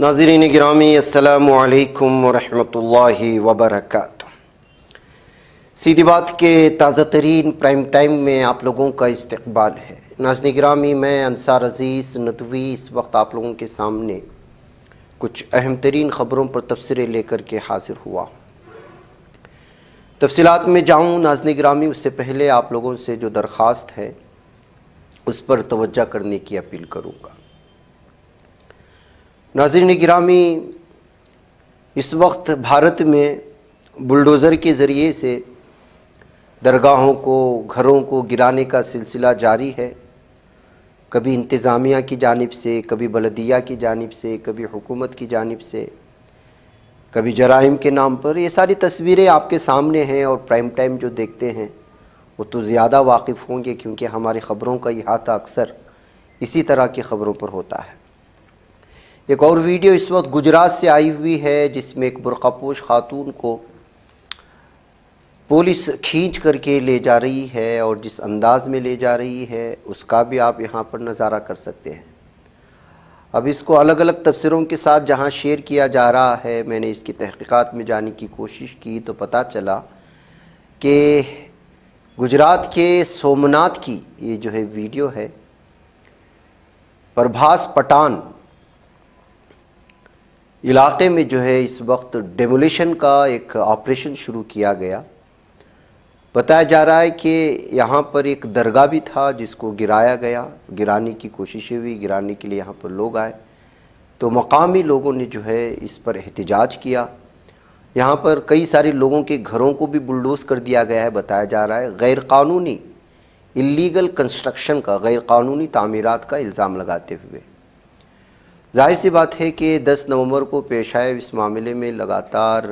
ناظرین گرامی السلام علیکم ورحمۃ اللہ وبرکاتہ۔ سیدھی بات کے تازہ ترین پرائم ٹائم میں آپ لوگوں کا استقبال ہے۔ ناظرین گرامی، میں انصار عزیز ندوی اس وقت آپ لوگوں کے سامنے کچھ اہم ترین خبروں پر تبصرے لے کر کے حاضر ہوا ہوں۔ تفصیلات میں جاؤں ناظرین گرامی، اس سے پہلے آپ لوگوں سے جو درخواست ہے اس پر توجہ کرنے کی اپیل کروں گا۔ ناظرین گرامی، اس وقت بھارت میں بلڈوزر کے ذریعے سے درگاہوں کو، گھروں کو گرانے کا سلسلہ جاری ہے۔ کبھی انتظامیہ کی جانب سے، کبھی بلدیہ کی جانب سے، کبھی حکومت کی جانب سے، کبھی جرائم کے نام پر۔ یہ ساری تصویریں آپ کے سامنے ہیں، اور پرائم ٹائم جو دیکھتے ہیں وہ تو زیادہ واقف ہوں گے، کیونکہ ہماری خبروں کا احاطہ اکثر اسی طرح کی خبروں پر ہوتا ہے۔ ایک اور ویڈیو اس وقت گجرات سے آئی ہوئی ہے، جس میں ایک برقع پوش خاتون کو پولیس کھینچ کر کے لے جا رہی ہے، اور جس انداز میں لے جا رہی ہے اس کا بھی آپ یہاں پر نظارہ کر سکتے ہیں۔ اب اس کو الگ الگ تبصروں کے ساتھ جہاں شیئر کیا جا رہا ہے، میں نے اس کی تحقیقات میں جانے کی کوشش کی تو پتہ چلا کہ گجرات کے سومناتھ کی یہ جو ہے ویڈیو ہے۔ پربھاس پٹان علاقے میں جو ہے اس وقت ڈیمولیشن کا ایک آپریشن شروع کیا گیا۔ بتایا جا رہا ہے کہ یہاں پر ایک درگاہ بھی تھا جس کو گرایا گیا، گرانے کی کوششیں ہوئی، گرانے کے لیے یہاں پر لوگ آئے تو مقامی لوگوں نے جو ہے اس پر احتجاج کیا۔ یہاں پر کئی سارے لوگوں کے گھروں کو بھی بلڈوز کر دیا گیا ہے۔ بتایا جا رہا ہے غیر قانونی اللیگل کنسٹرکشن کا، غیر قانونی تعمیرات کا الزام لگاتے ہوئے۔ ظاہر سی بات ہے کہ 10 نومبر کو پیش آئے اس معاملے میں لگاتار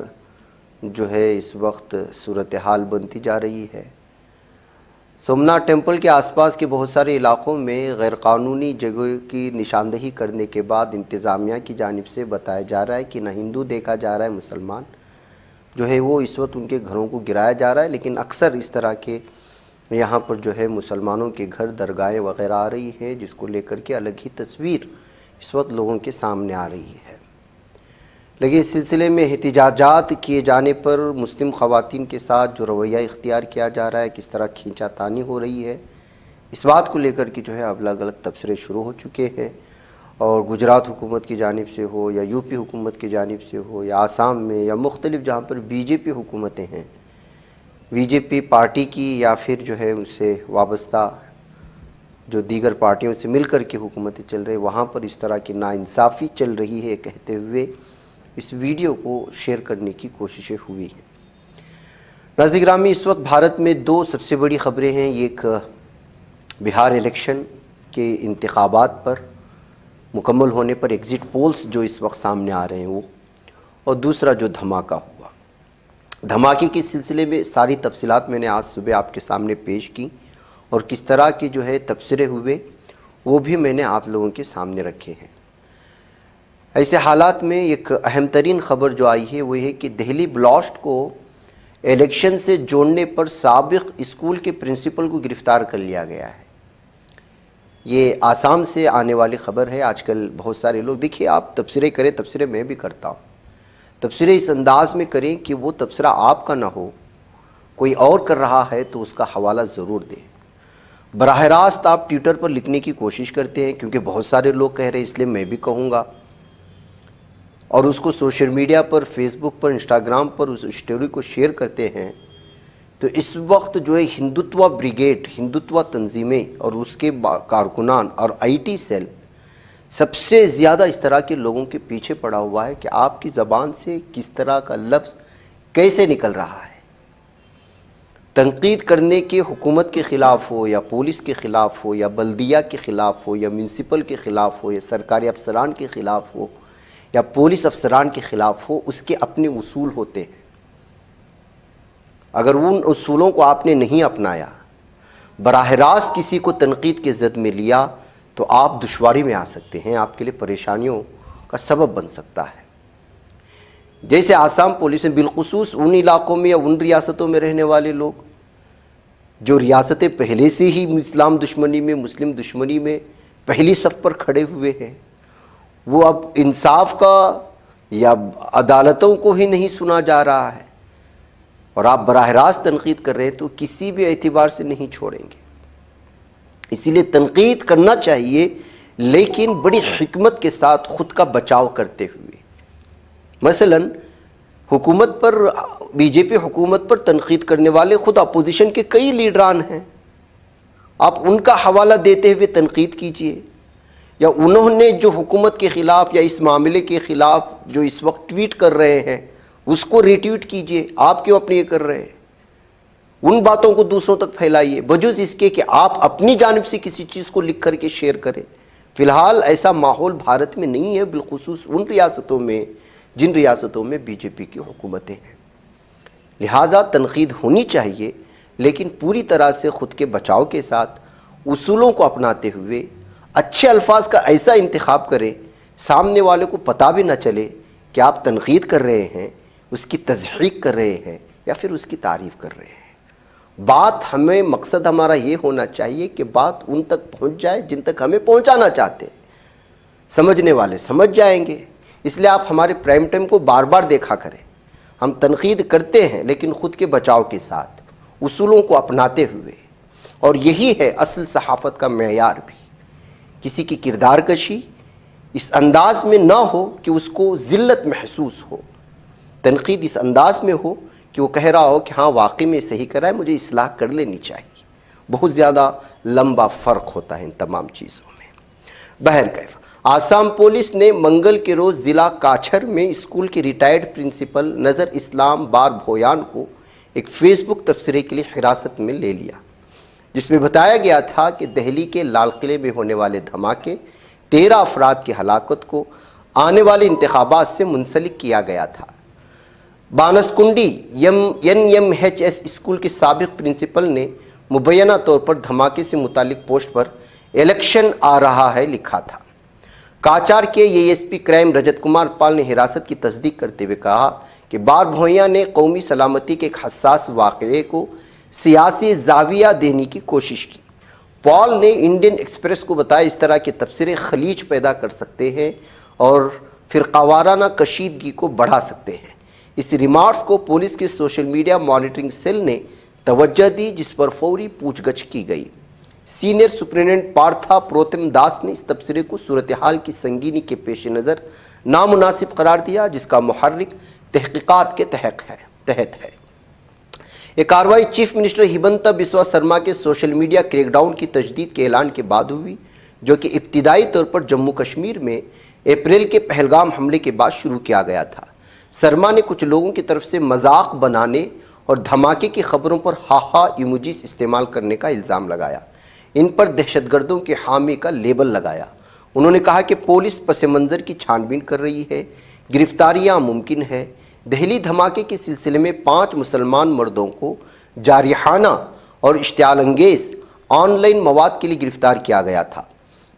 جو ہے اس وقت صورتحال بنتی جا رہی ہے۔ سومناتھ ٹیمپل کے آس پاس کے بہت سارے علاقوں میں غیر قانونی جگہ کی نشاندہی کرنے کے بعد انتظامیہ کی جانب سے بتایا جا رہا ہے کہ نہ ہندو دیکھا جا رہا ہے، مسلمان جو ہے وہ اس وقت ان کے گھروں کو گرایا جا رہا ہے، لیکن اکثر اس طرح کے یہاں پر جو ہے مسلمانوں کے گھر، درگاہیں وغیرہ آ رہی ہیں، جس کو لے کر کے الگ ہی تصویر اس وقت لوگوں کے سامنے آ رہی ہے۔ لیکن اس سلسلے میں احتجاجات کیے جانے پر مسلم خواتین کے ساتھ جو رویہ اختیار کیا جا رہا ہے، کس طرح کھینچا تانی ہو رہی ہے، اس بات کو لے کر کے جو ہے الگ الگ تبصرے شروع ہو چکے ہیں۔ اور گجرات حکومت کی جانب سے ہو یا یو پی حکومت کی جانب سے ہو یا آسام میں یا مختلف جہاں پر بی جے پی حکومتیں ہیں، بی جے پی پارٹی کی یا پھر جو ہے اس سے وابستہ جو دیگر پارٹیوں سے مل کر کے حکومتیں چل رہی، وہاں پر اس طرح کی ناانصافی چل رہی ہے کہتے ہوئے اس ویڈیو کو شیئر کرنے کی کوششیں ہوئی ہیں۔ ناظرین گرامی، اس وقت بھارت میں 2 سب سے بڑی خبریں ہیں۔ ایک بہار الیکشن کے انتخابات پر مکمل ہونے پر ایگزٹ پولز جو اس وقت سامنے آ رہے ہیں وہ، اور دوسرا جو دھماکہ ہوا۔ دھماکے کے سلسلے میں ساری تفصیلات میں نے آج صبح آپ کے سامنے پیش کی، اور کس طرح کے جو ہے تبصرے ہوئے وہ بھی میں نے آپ لوگوں کے سامنے رکھے ہیں۔ ایسے حالات میں ایک اہم ترین خبر جو آئی ہے وہ ہے کہ دہلی بلاسٹ کو الیکشن سے جوڑنے پر سابق اسکول کے پرنسپل کو گرفتار کر لیا گیا ہے۔ یہ آسام سے آنے والی خبر ہے۔ آج کل بہت سارے لوگ، دیکھیے، آپ تبصرے کریں، تبصرے میں بھی کرتا ہوں، تبصرے اس انداز میں کریں کہ وہ تبصرہ آپ کا نہ ہو، کوئی اور کر رہا ہے تو اس کا حوالہ ضرور دیں۔ براہ راست آپ ٹویٹر پر لکھنے کی کوشش کرتے ہیں، کیونکہ بہت سارے لوگ کہہ رہے ہیں، اس لیے میں بھی کہوں گا، اور اس کو سوشل میڈیا پر، فیس بک پر، انسٹاگرام پر اس اسٹوری کو شیئر کرتے ہیں۔ تو اس وقت جو ہے ہندوتوا بریگیڈ، ہندوتوا تنظیمیں اور اس کے کارکنان اور آئی ٹی سیل سب سے زیادہ اس طرح کے لوگوں کے پیچھے پڑا ہوا ہے کہ آپ کی زبان سے کس طرح کا لفظ کیسے نکل رہا ہے۔ تنقید کرنے کے حکومت کے خلاف ہو یا پولیس کے خلاف ہو یا بلدیہ کے خلاف ہو یا میونسپل کے خلاف ہو یا سرکاری افسران کے خلاف ہو یا پولیس افسران کے خلاف ہو، اس کے اپنے اصول ہوتے ہیں۔ اگر ان اصولوں کو آپ نے نہیں اپنایا، براہ راست کسی کو تنقید کے زد میں لیا، تو آپ دشواری میں آ سکتے ہیں، آپ کے لیے پریشانیوں کا سبب بن سکتا ہے۔ جیسے آسام پولیس نے بالخصوص ان علاقوں میں یا ان ریاستوں میں رہنے والے لوگ جو ریاستیں پہلے سے ہی اسلام دشمنی میں، مسلم دشمنی میں پہلی صف پر کھڑے ہوئے ہیں، وہ اب انصاف کا یا عدالتوں کو ہی نہیں سنا جا رہا ہے، اور آپ براہ راست تنقید کر رہے ہیں تو کسی بھی اعتبار سے نہیں چھوڑیں گے۔ اسی لیے تنقید کرنا چاہیے، لیکن بڑی حکمت کے ساتھ خود کا بچاؤ کرتے ہوئے۔ مثلا حکومت پر، بی جے پی حکومت پر تنقید کرنے والے خود اپوزیشن کے کئی لیڈران ہیں، آپ ان کا حوالہ دیتے ہوئے تنقید کیجئے، یا انہوں نے جو حکومت کے خلاف یا اس معاملے کے خلاف جو اس وقت ٹویٹ کر رہے ہیں اس کو ری ٹویٹ کیجئے۔ آپ کیوں اپنے یہ کر رہے ہیں؟ ان باتوں کو دوسروں تک پھیلائیے، بجز اس کے کہ آپ اپنی جانب سے کسی چیز کو لکھ کر کے شیئر کریں۔ فی الحال ایسا ماحول بھارت میں نہیں ہے، بالخصوص ان ریاستوں میں جن ریاستوں میں بی جے پی کی حکومتیں ہیں۔ لہٰذا تنقید ہونی چاہیے، لیکن پوری طرح سے خود کے بچاؤ کے ساتھ اصولوں کو اپناتے ہوئے اچھے الفاظ کا ایسا انتخاب کریں سامنے والے کو پتہ بھی نہ چلے کہ آپ تنقید کر رہے ہیں، اس کی تضحیق کر رہے ہیں یا پھر اس کی تعریف کر رہے ہیں۔ بات ہمیں، مقصد ہمارا یہ ہونا چاہیے کہ بات ان تک پہنچ جائے جن تک ہمیں پہنچانا چاہتے ہیں، سمجھنے والے سمجھ جائیں گے۔ اس لیے آپ ہمارے پرائم ٹائم کو بار بار دیکھا کریں، ہم تنقید کرتے ہیں لیکن خود کے بچاؤ کے ساتھ اصولوں کو اپناتے ہوئے، اور یہی ہے اصل صحافت کا معیار بھی۔ کسی کی کردار کشی اس انداز میں نہ ہو کہ اس کو ذلت محسوس ہو، تنقید اس انداز میں ہو کہ وہ کہہ رہا ہو کہ ہاں واقعی میں صحیح کرا ہے، مجھے اصلاح کر لینی چاہیے۔ بہت زیادہ لمبا فرق ہوتا ہے ان تمام چیزوں میں۔ بہرکیف آسام پولیس نے منگل کے روز ضلع کاچھر میں اسکول کے ریٹائرڈ پرنسپل نظر اسلام بار بھویان کو ایک فیس بک تبصرے کے لیے حراست میں لے لیا، جس میں بتایا گیا تھا کہ دہلی کے لال قلعے میں ہونے والے دھماکے 13 افراد کی ہلاکت کو آنے والے انتخابات سے منسلک کیا گیا تھا۔ بانسکنڈی NMHS اسکول کے سابق پرنسپل نے مبینہ طور پر دھماکے سے متعلق پوسٹ پر الیکشن آ رہا ہے لکھا تھا۔ کاچار کے ASP کرائم رجت کمار پال نے حراست کی تصدیق کرتے ہوئے کہا کہ بار بھویا نے قومی سلامتی کے ایک حساس واقعے کو سیاسی زاویہ دینے کی کوشش کی۔ پال نے انڈین ایکسپریس کو بتایا اس طرح کے تبصرے خلیج پیدا کر سکتے ہیں اور فرقہ وارانہ کشیدگی کو بڑھا سکتے ہیں۔ اس ریمارکس کو پولیس کے سوشل میڈیا مانیٹرنگ سیل نے توجہ دی، جس پر فوری پوچھ گچھ کی گئی۔ سینئر سپرنٹینڈنٹ پارتھا پروتم داس نے اس تبصرے کو صورتحال کی سنگینی کے پیش نظر نامناسب قرار دیا، جس کا محرک تحقیقات کے تحت ہے۔ یہ کارروائی چیف منسٹر ہمنتا بسوا سرما کے سوشل میڈیا کریک ڈاؤن کی تجدید کے اعلان کے بعد ہوئی، جو کہ ابتدائی طور پر جموں کشمیر میں اپریل کے پہلگام حملے کے بعد شروع کیا گیا تھا۔ سرما نے کچھ لوگوں کی طرف سے مذاق بنانے اور دھماکے کی خبروں پر ہاہا ایموجیز استعمال کرنے کا الزام لگایا، ان پر دہشت گردوں کے حامی کا لیبل لگایا۔ انہوں نے کہا کہ پولیس پس منظر کی چھان بین کر رہی ہے، گرفتاریاں ممکن ہے۔ دہلی دھماکے کے سلسلے میں 5 مسلمان مردوں کو جارحانہ اور اشتعال انگیز آن لائن مواد کے لیے گرفتار کیا گیا تھا۔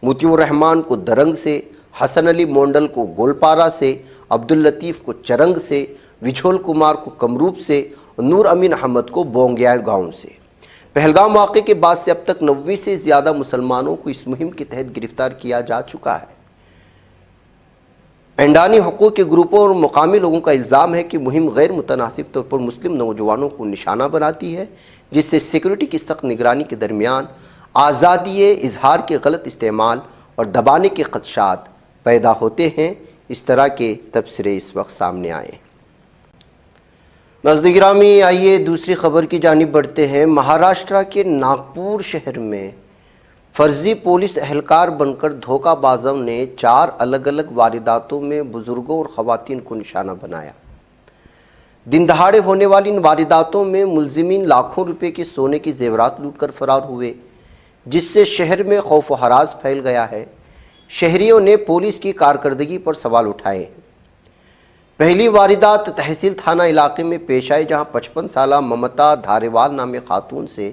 مطیع الرحمان کو درنگ سے، حسن علی مونڈل کو گولپارا سے، عبداللطیف کو چرنگ سے، وجھول کمار کو کمروپ سے اور نور امین احمد کو بونگیا گاؤں سے۔ پہلگام واقعے کے بعد سے اب تک 90 سے زیادہ مسلمانوں کو اس مہم کے تحت گرفتار کیا جا چکا ہے۔ انڈانی حقوق کے گروپوں اور مقامی لوگوں کا الزام ہے کہ مہم غیر متناسب طور پر مسلم نوجوانوں کو نشانہ بناتی ہے، جس سے سیکورٹی کی سخت نگرانی کے درمیان آزادی اظہار کے غلط استعمال اور دبانے کے خدشات پیدا ہوتے ہیں۔ اس طرح کے تبصرے اس وقت سامنے آئے۔ ناظرین گرامی، آئیے دوسری خبر کی جانب بڑھتے ہیں۔ مہاراشٹرا کے ناگپور شہر میں فرضی پولیس اہلکار بن کر دھوکہ بازوں نے 4 الگ الگ وارداتوں میں بزرگوں اور خواتین کو نشانہ بنایا۔ دن دہاڑے ہونے والی ان وارداتوں میں ملزمین لاکھوں روپے کے سونے کے زیورات لوٹ کر فرار ہوئے، جس سے شہر میں خوف و ہراس پھیل گیا ہے۔ شہریوں نے پولیس کی کارکردگی پر سوال اٹھائے۔ پہلی واردات تحصیل تھانہ علاقے میں پیش آئی، جہاں 55 سالہ ممتا دھاریوال نامی خاتون سے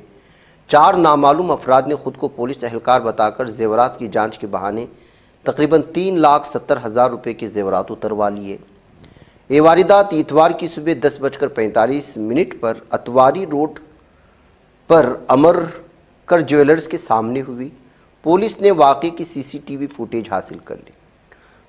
4 نامعلوم افراد نے خود کو پولیس اہلکار بتا کر زیورات کی جانچ کے بہانے تقریباً 3,70,000 روپے کے زیورات اتروا لیے۔ یہ واردات اتوار کی صبح 10:45 پر اتواری روڈ پر امرکر جیولرز کے سامنے ہوئی۔ پولیس نے واقعے کی CCTV فوٹیج حاصل کر لی۔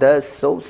10, 100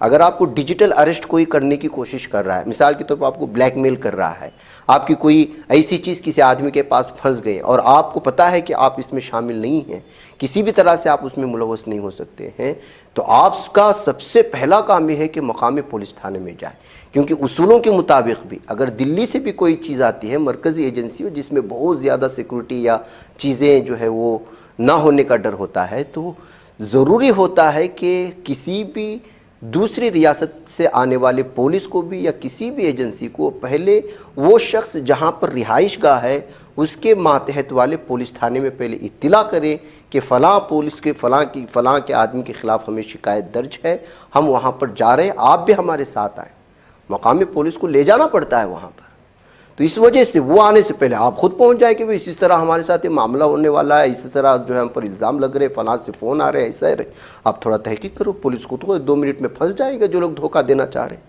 اگر آپ کو ڈیجیٹل اریسٹ کوئی کرنے کی کوشش کر رہا ہے، مثال کے طور پر آپ کو بلیک میل کر رہا ہے، آپ کی کوئی ایسی چیز کسی آدمی کے پاس پھنس گئی اور آپ کو پتہ ہے کہ آپ اس میں شامل نہیں ہیں، کسی بھی طرح سے آپ اس میں ملوث نہیں ہو سکتے ہیں، تو آپ کا سب سے پہلا کام یہ ہے کہ مقامی پولیس تھانے میں جائیں، کیونکہ اصولوں کے مطابق بھی اگر دلی سے بھی کوئی چیز آتی ہے مرکزی ایجنسی میں جس میں بہت زیادہ سیکورٹی یا چیزیں جو ہے وہ نہ ہونے کا ڈر ہوتا ہے، تو ضروری ہوتا ہے کہ کسی بھی دوسری ریاست سے آنے والے پولیس کو بھی یا کسی بھی ایجنسی کو پہلے وہ شخص جہاں پر رہائش گاہ ہے اس کے ماتحت والے پولیس تھانے میں پہلے اطلاع کریں کہ فلاں پولیس کے فلاں کے آدمی کے خلاف ہمیں شکایت درج ہے، ہم وہاں پر جا رہے ہیں، آپ بھی ہمارے ساتھ آئیں۔ مقامی پولیس کو لے جانا پڑتا ہے وہاں پر، تو اس وجہ سے وہ آنے سے پہلے آپ خود پہنچ جائیں کہ اسی طرح ہمارے ساتھ یہ معاملہ ہونے والا ہے، اسی طرح جو ہے ہم پر الزام لگ رہے، فلاں سے فون آ رہے، ایسا ہے، آپ تھوڑا تحقیق کرو، پولیس کو تو 2 منٹ میں پھنس جائے گا جو لوگ دھوکہ دینا چاہ رہے ہیں۔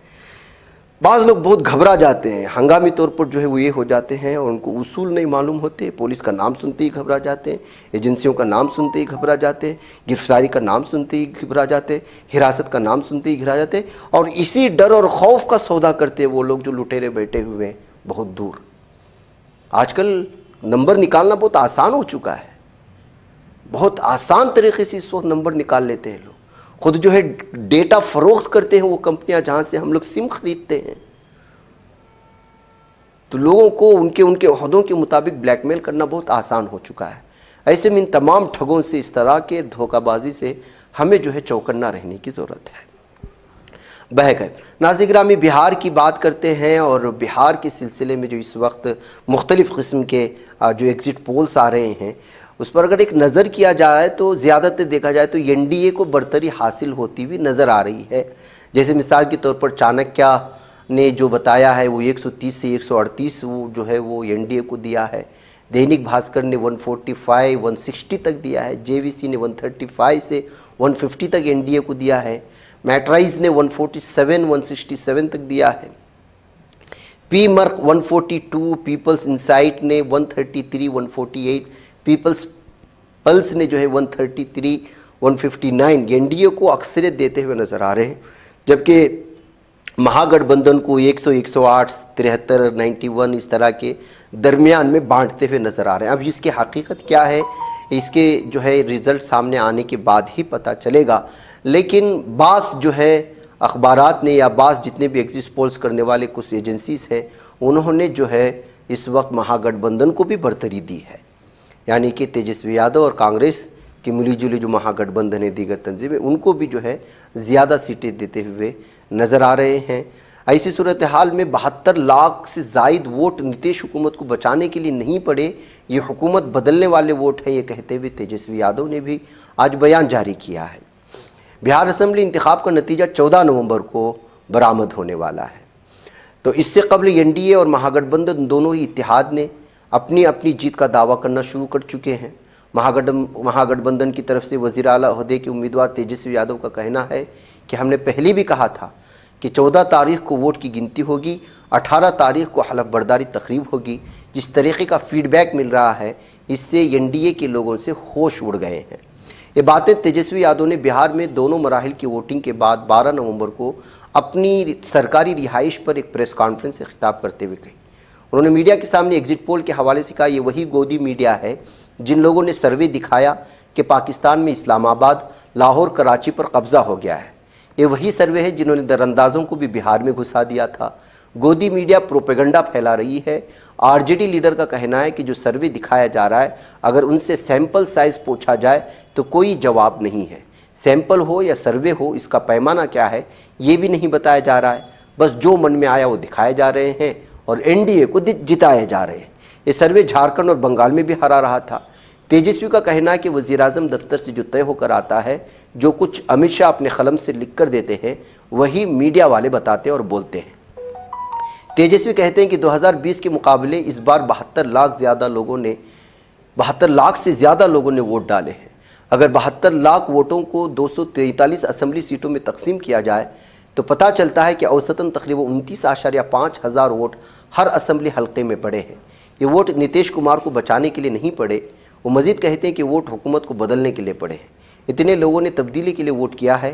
بعض لوگ بہت گھبرا جاتے ہیں، ہنگامی طور پر جو ہے وہ یہ ہو جاتے ہیں اور ان کو اصول نہیں معلوم ہوتے، پولیس کا نام سنتے ہی گھبرا جاتے ہیں، ایجنسیوں کا نام سنتے ہی گھبرا جاتے ہیں، گرفتاری کا نام سنتے ہی گھبرا جاتے ہیں، حراست کا نام سنتے ہی گھبرا جاتے ہیں، اور اسی ڈر اور خوف کا سودا کرتے ہیں وہ لوگ جو لٹیرے بیٹھے ہوئے ہیں بہت دور۔ آج کل نمبر نکالنا بہت آسان ہو چکا ہے، بہت آسان طریقے سے اس وقت نمبر نکال لیتے ہیں لوگ، خود جو ہے ڈیٹا فروخت کرتے ہیں وہ کمپنیاں جہاں سے ہم لوگ سم خریدتے ہیں، تو لوگوں کو ان کے عہدوں کے مطابق بلیک میل کرنا بہت آسان ہو چکا ہے۔ ایسے میں ان تمام ٹھگوں سے، اس طرح کے دھوکہ بازی سے ہمیں جو ہے چوکنا رہنے کی ضرورت ہے۔ بہرکیف ناظرین گرامی، بہار کی بات کرتے ہیں اور بہار کے سلسلے میں جو اس وقت مختلف قسم کے جو ایگزٹ پولز آ رہے ہیں اس پر اگر ایک نظر کیا جائے تو زیادہ تر دیکھا جائے تو این ڈی اے کو برتری حاصل ہوتی ہوئی نظر آ رہی ہے۔ جیسے مثال کے طور پر چانکیہ نے جو بتایا ہے وہ 130 سے 138 وہ جو ہے وہ این ڈی اے کو دیا ہے، دینک بھاسکر نے 145 160 تک دیا ہے، جے وی سی نے 135 سے 150 تک این ڈی اے کو دیا ہے، میٹرائز نے 147 167 تک دیا ہے، پی مرک 142، پیپلز انسائٹ نے 133 148، پیپلز پلس نے جو ہے 133 159 این ڈی اے کو اکثریت دیتے ہوئے نظر آ رہے ہیں، جبکہ مہا گٹھ بندھن کو 100 108 73 91 اس طرح کے درمیان میں بانٹتے ہوئے نظر آ رہے ہیں۔ اب اس کی حقیقت کیا ہے اس کے جو ہے رزلٹ سامنے آنے کے بعد ہی پتہ چلے گا، لیکن بعض جو ہے اخبارات نے یا بعض جتنے بھی ایگزٹ پولز کرنے والے کچھ ایجنسیز ہیں انہوں نے جو ہے اس وقت مہا گٹھ بندھن کو بھی برتری دی ہے، یعنی کہ تیجسوی یادو اور کانگریس کی ملی جلی جو مہا گٹھ بندھن ہے دیگر تنظیمیں ان کو بھی جو ہے زیادہ سیٹیں دیتے ہوئے نظر آ رہے ہیں۔ ایسی صورتحال میں 72 لاکھ سے زائد ووٹ نتیش حکومت کو بچانے کے لیے نہیں پڑے، یہ حکومت بدلنے والے ووٹ ہیں، یہ کہتے ہوئے تیجسوی یادو نے بھی آج بیان جاری کیا ہے۔ بہار اسمبلی انتخاب کا نتیجہ 14 نومبر کو برآمد ہونے والا ہے، تو اس سے قبل این ڈی اے اور مہا گٹھ بندھن دونوں ہی اتحاد نے اپنی جیت کا دعویٰ کرنا شروع کر چکے ہیں۔ مہا گٹھ بندھن کی طرف سے وزیر اعلیٰ عہدے کے امیدوار تیجسوی یادو کا کہنا ہے کہ ہم نے پہلے بھی کہا تھا کہ 14 تاریخ کو ووٹ کی گنتی ہوگی، 18 تاریخ کو حلف برداری تقریب ہوگی، جس طریقے کا فیڈ بیک مل رہا ہے اس سے این ڈی اے کے لوگوں سے ہوش اڑ گئے ہیں۔ یہ باتیں تیجسوی یادو نے بہار میں دونوں مراحل کی ووٹنگ کے بعد 12 نومبر کو اپنی سرکاری رہائش پر ایک پریس کانفرنس سے خطاب کرتے ہوئے کہی۔ انہوں نے میڈیا کے سامنے ایگزٹ پول کے حوالے سے کہا یہ وہی گودی میڈیا ہے جن لوگوں نے سروے دکھایا کہ پاکستان میں اسلام آباد، لاہور، کراچی پر قبضہ ہو گیا ہے، یہ وہی سروے ہے جنہوں نے در اندازوں کو بھی بہار میں گھسا دیا تھا۔ گودی میڈیا پروپیگنڈا پھیلا رہی ہے۔ آر جے ڈی لیڈر کا کہنا ہے کہ جو سروے دکھایا جا رہا ہے اگر ان سے سیمپل سائز پوچھا جائے تو کوئی جواب نہیں ہے، سیمپل ہو یا سروے ہو اس کا پیمانہ کیا ہے یہ بھی نہیں بتایا جا رہا ہے، بس جو من میں آیا وہ دکھائے جا رہے ہیں اور این ڈی اے کو جتائے جا رہے ہیں۔ یہ سروے جھارکھنڈ اور بنگال میں بھی ہرا رہا تھا۔ تیجسوی کا کہنا ہے کہ وزیراعظم دفتر سے جو طے ہو کر آتا ہے، جو کچھ امت شاہ اپنے قلم سے لکھ کر دیتے ہیں وہی میڈیا والے بتاتے اور بولتے ہیں۔ تیجسوی کہتے ہیں کہ 2020 کے مقابلے اس بار 72 لاکھ سے زیادہ لوگوں نے ووٹ ڈالے ہیں۔ اگر 72 لاکھ ووٹوں کو 243 اسمبلی سیٹوں میں تقسیم کیا جائے تو پتہ چلتا ہے کہ اوسطاً تقریباً 29.5 ہزار ووٹ ہر اسمبلی حلقے میں پڑے ہیں۔ یہ ووٹ نتیش کمار کو بچانے کے لیے نہیں پڑے، وہ مزید کہتے ہیں کہ ووٹ حکومت کو بدلنے کے لیے پڑے ہیں۔ اتنے لوگوں نے تبدیلی کے لیے ووٹ کیا ہے